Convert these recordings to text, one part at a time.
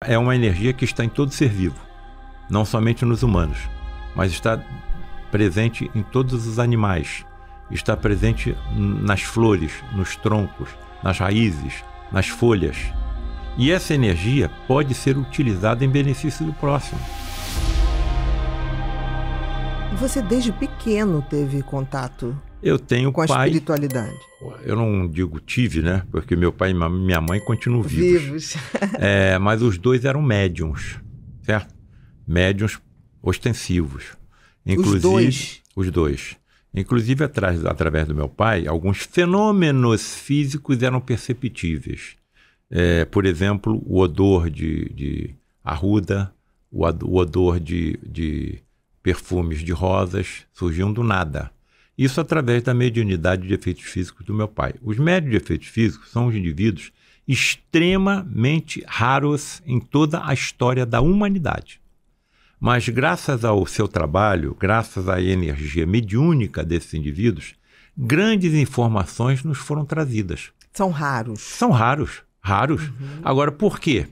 é uma energia que está em todo ser vivo, não somente nos humanos, mas está presente em todos os animais, está presente nas flores, nos troncos, nas raízes, nas folhas. E essa energia pode ser utilizada em benefício do próximo. Você desde pequeno teve contato Eu tenho com a pai, espiritualidade? eu não digo tive, né? Porque meu pai e minha mãe continuam vivos. Mas os dois eram médiums, certo? Médiums ostensivos. Inclusive, os dois. Inclusive, através do meu pai, alguns fenômenos físicos eram perceptíveis. Por exemplo, o odor de arruda, o odor de perfumes de rosas surgiam do nada. Isso através da mediunidade de efeitos físicos do meu pai. Os médiuns de efeitos físicos são os indivíduos extremamente raros em toda a história da humanidade. Mas graças ao seu trabalho, graças à energia mediúnica desses indivíduos, grandes informações nos foram trazidas. São raros. São raros. Agora, por quê?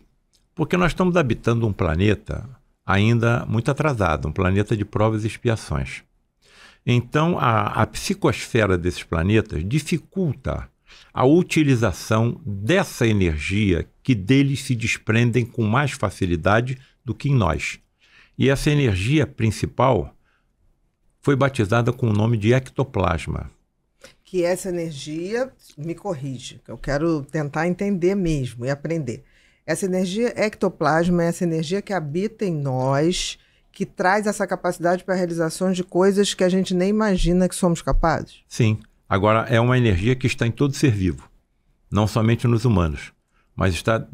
Porque nós estamos habitando um planeta ainda muito atrasado, um planeta de provas e expiações. Então, a psicosfera desses planetas dificulta a utilização dessa energia que deles se desprendem com mais facilidade do que em nós. E essa energia principal foi batizada com o nome de ectoplasma. Que essa energia, me corrige, eu quero tentar entender mesmo e aprender. Essa energia ectoplasma é essa energia que habita em nós, que traz essa capacidade para a realização de coisas que a gente nem imagina que somos capazes? Sim. Agora, é uma energia que está em todo ser vivo, não somente nos humanos, mas está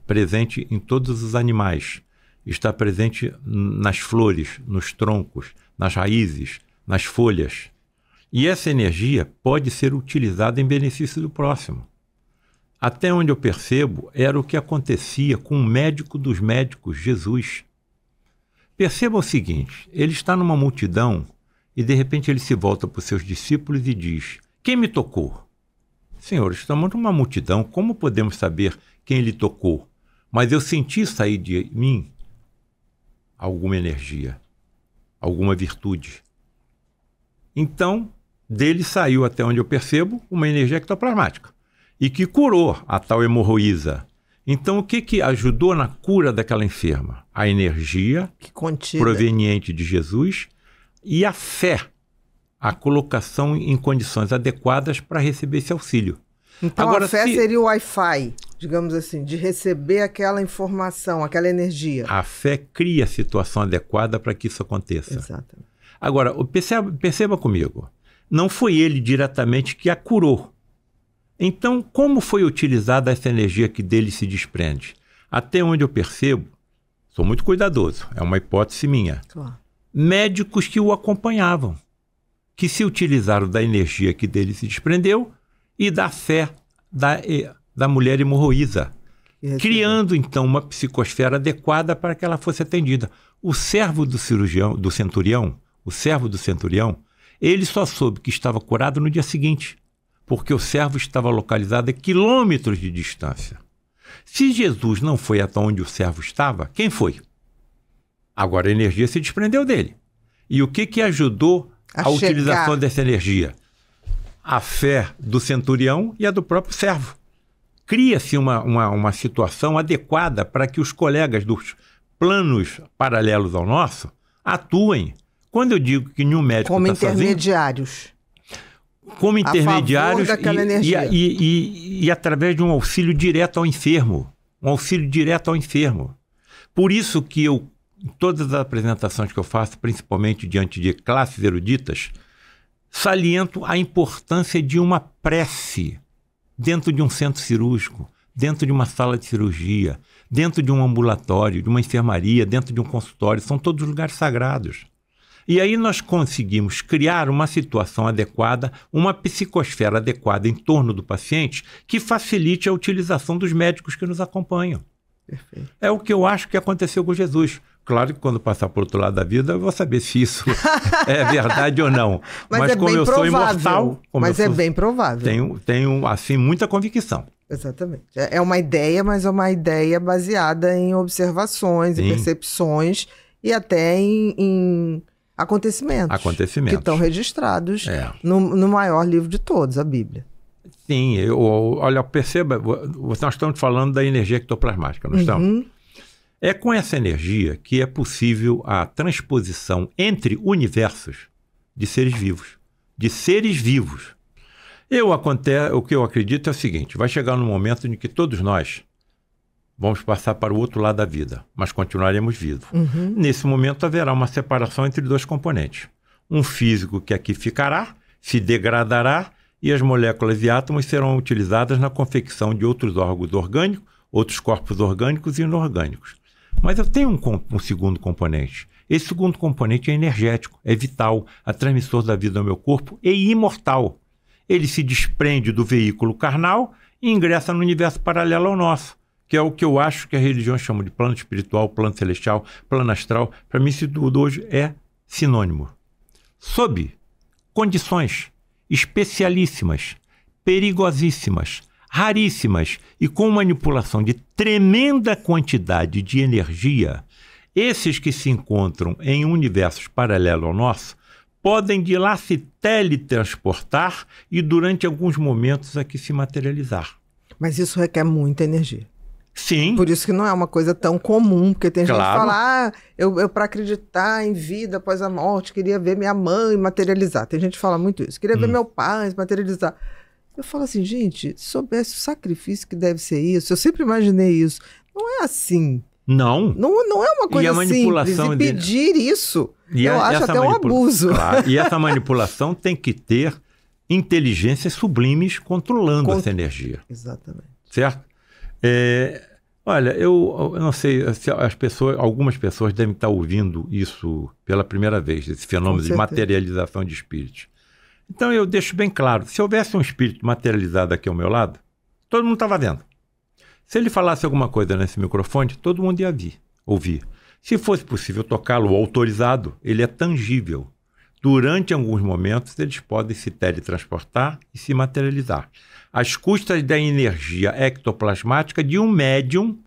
presente em todos os animais, está presente nas flores, nos troncos, nas raízes, nas folhas. E essa energia pode ser utilizada em benefício do próximo. Até onde eu percebo, era o que acontecia com o médico dos médicos, Jesus. Perceba o seguinte, ele está numa multidão e de repente ele se volta para os seus discípulos e diz: quem me tocou? Senhor, estamos numa multidão, como podemos saber quem lhe tocou? Mas eu senti sair de mim alguma energia, alguma virtude. Então, dele saiu, até onde eu percebo, uma energia ectoplasmática e que curou a tal hemorroísa. Então, o que ajudou na cura daquela enferma? A energia proveniente de Jesus e a fé, a colocação em condições adequadas para receber esse auxílio. Então, agora, a fé seria o Wi-Fi, digamos assim, de receber aquela informação, aquela energia. A fé cria a situação adequada para que isso aconteça. Exatamente. Agora, perceba comigo, não foi ele diretamente que a curou. Então, como foi utilizada essa energia que dele se desprende? Até onde eu percebo, sou muito cuidadoso, é uma hipótese minha. Claro. Médicos que o acompanhavam, que se utilizaram da energia que dele se desprendeu e da fé da mulher hemorroísa, criando então uma psicosfera adequada para que ela fosse atendida. O servo do centurião, ele só soube que estava curado no dia seguinte, porque o servo estava localizado a quilômetros de distância. Se Jesus não foi até onde o servo estava, quem foi? Agora a energia se desprendeu dele. E o que ajudou a utilização dessa energia? A fé do centurião e a do próprio servo. Cria-se uma situação adequada para que os colegas dos planos paralelos ao nosso atuem. Quando eu digo que nenhum médico como está intermediários. Como intermediários e através de um auxílio direto ao enfermo. Por isso que eu, em todas as apresentações que eu faço, principalmente diante de classes eruditas, saliento a importância de uma prece dentro de um centro cirúrgico, dentro de uma sala de cirurgia, dentro de um ambulatório, de uma enfermaria, dentro de um consultório. São todos lugares sagrados. E aí nós conseguimos criar uma situação adequada, uma psicosfera adequada em torno do paciente que facilite a utilização dos médicos que nos acompanham. Perfeito. É o que eu acho que aconteceu com Jesus. Claro que quando passar por outro lado da vida eu vou saber se isso é verdade ou não. Mas como eu sou imortal... Bem provável. Tenho assim, muita convicção. Exatamente. É uma ideia, mas é uma ideia baseada em observações, em percepções e até em acontecimentos que estão registrados no maior livro de todos, a Bíblia. Sim, olha, perceba, nós estamos falando da energia ectoplasmática, não estamos? É com essa energia que é possível a transposição entre universos de seres vivos. O que eu acredito é o seguinte, vai chegar um momento em que todos nós vamos passar para o outro lado da vida, mas continuaremos vivos. Nesse momento haverá uma separação entre dois componentes. Um físico que aqui ficará, se degradará, e as moléculas e átomos serão utilizadas na confecção de outros órgãos orgânicos, outros corpos orgânicos e inorgânicos. Mas eu tenho um segundo componente. Esse segundo componente é energético, é vital, é transmissor da vida ao meu corpo e imortal. Ele se desprende do veículo carnal e ingressa no universo paralelo ao nosso, que é o que eu acho que a religião chama de plano espiritual, plano celestial, plano astral. Para mim, isso tudo hoje é sinônimo. Sob condições especialíssimas, perigosíssimas, raríssimas e com manipulação de tremenda quantidade de energia, esses que se encontram em universos paralelos ao nosso podem de lá se teletransportar e durante alguns momentos aqui se materializar. Mas isso requer muita energia. Sim. Por isso que não é uma coisa tão comum, porque tem gente que fala, eu para acreditar em vida após a morte, queria ver minha mãe materializar. Tem gente que fala muito isso. Queria ver meu pai materializar. Eu falo assim, gente, se soubesse o sacrifício que deve ser isso, eu sempre imaginei isso. Não é assim. Não. Não é uma coisa simples. E pedir isso, eu acho até um abuso. Claro. E essa manipulação tem que ter inteligências sublimes controlando essa energia. Exatamente. Certo? Olha, eu não sei se algumas pessoas devem estar ouvindo isso pela primeira vez, esse fenômeno de materialização de espíritos. Então eu deixo bem claro, se houvesse um espírito materializado aqui ao meu lado, todo mundo estava vendo. Se ele falasse alguma coisa nesse microfone, todo mundo ia ouvir. Se fosse possível tocá-lo autorizado, ele é tangível. Durante alguns momentos, eles podem se teletransportar e se materializar, às custas da energia ectoplasmática de um médium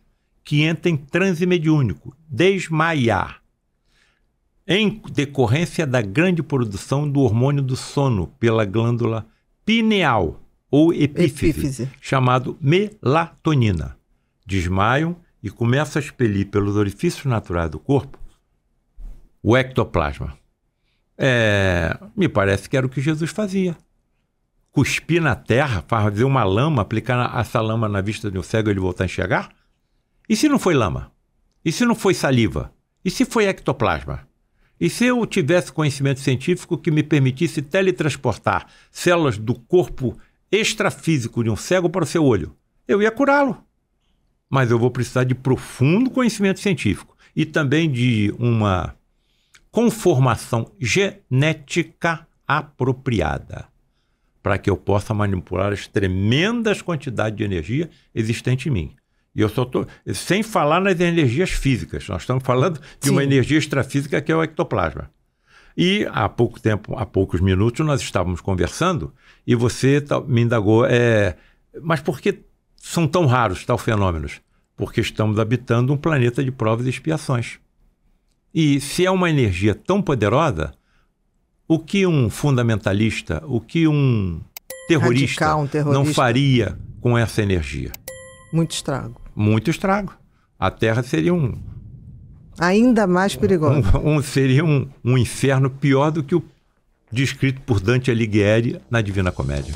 que entra em transe mediúnico, desmaiar, em decorrência da grande produção do hormônio do sono pela glândula pineal ou epífise, chamado melatonina. Desmaiam e começam a expelir pelos orifícios naturais do corpo o ectoplasma. Me parece que era o que Jesus fazia. Cuspir na terra, fazer uma lama, aplicar essa lama na vista de um cego e ele voltar a enxergar? E se não foi lama? E se não foi saliva? E se foi ectoplasma? E se eu tivesse conhecimento científico que me permitisse teletransportar células do corpo extrafísico de um cego para o seu olho? Eu ia curá-lo. Mas eu vou precisar de profundo conhecimento científico e também de uma conformação genética apropriada para que eu possa manipular as tremendas quantidades de energia existente em mim. E eu só estou, sem falar nas energias físicas, nós estamos falando de uma energia extrafísica que é o ectoplasma. E há poucos minutos, nós estávamos conversando e você me indagou, mas por que são tão raros tais fenômenos? Porque estamos habitando um planeta de provas e expiações. E se é uma energia tão poderosa, o que um fundamentalista, o que um terrorista não faria com essa energia? Muito estrago. Muito estrago. A Terra seria ainda mais perigoso. Seria um inferno pior do que o descrito por Dante Alighieri na Divina Comédia.